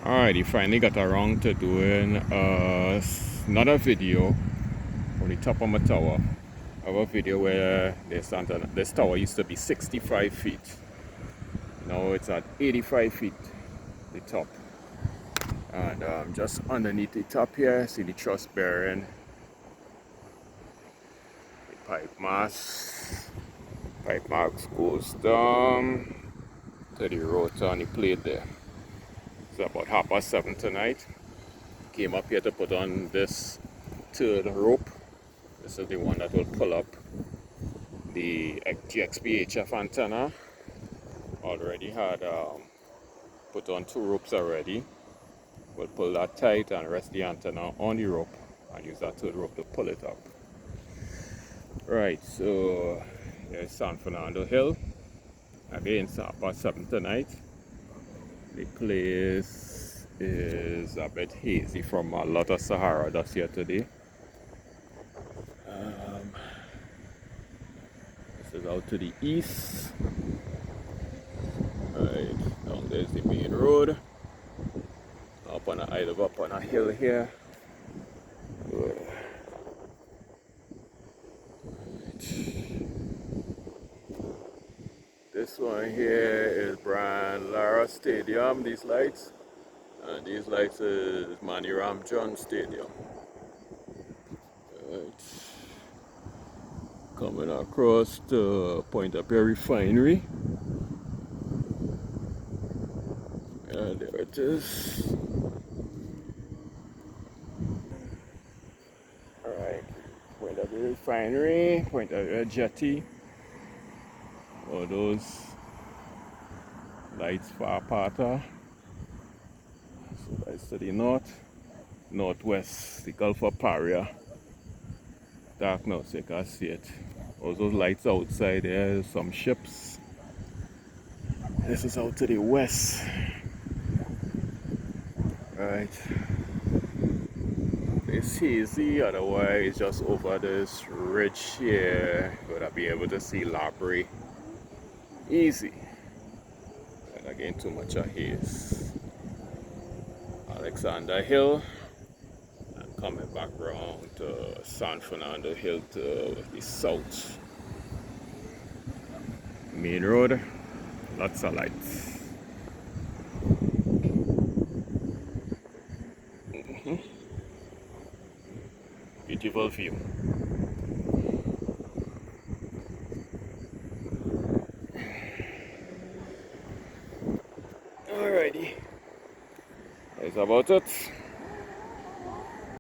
Alright, he finally got around to doing another video on the top of my tower. I have a video where this tower used to be 65 feet. Now it's at 85 feet, the top. And just underneath the top here, see the truss bearing, the pipe mass. Pipe mass goes down to the rotor on the plate there. It's about 7:30 tonight. Came up here to put on this third rope. This is the one that will pull up the GXP-HF antenna. Already had put on 2 ropes already. We'll pull that tight and rest the antenna on the rope and use that third rope to pull it up. Right, so here's San Fernando Hill. Again, it's 7:30 tonight. The place is a bit hazy from a lot of Sahara dust here today. This is out to the east. Right, down there's the main road. Up on a hill here. Right. This one here is Brian Lara Stadium, these lights. And these lights is Manny Ramjohn Stadium. Right. Coming across to Point Up Refinery. And there it is. Alright, Point Up Refinery, Point Up Jetty. All those lights far apart. So that's to the northwest, the Gulf of Paria. Dark now, so you can see it. All those lights outside there, some ships. This is out to the west. Right. It's hazy, otherwise just over this ridge here, you're gonna be able to see Labrie easy. And again, too much of haze. Alexander Hill. And coming back around to San Fernando Hill to the south. Main road, lots of lights. Beautiful view. Alrighty, that's about it.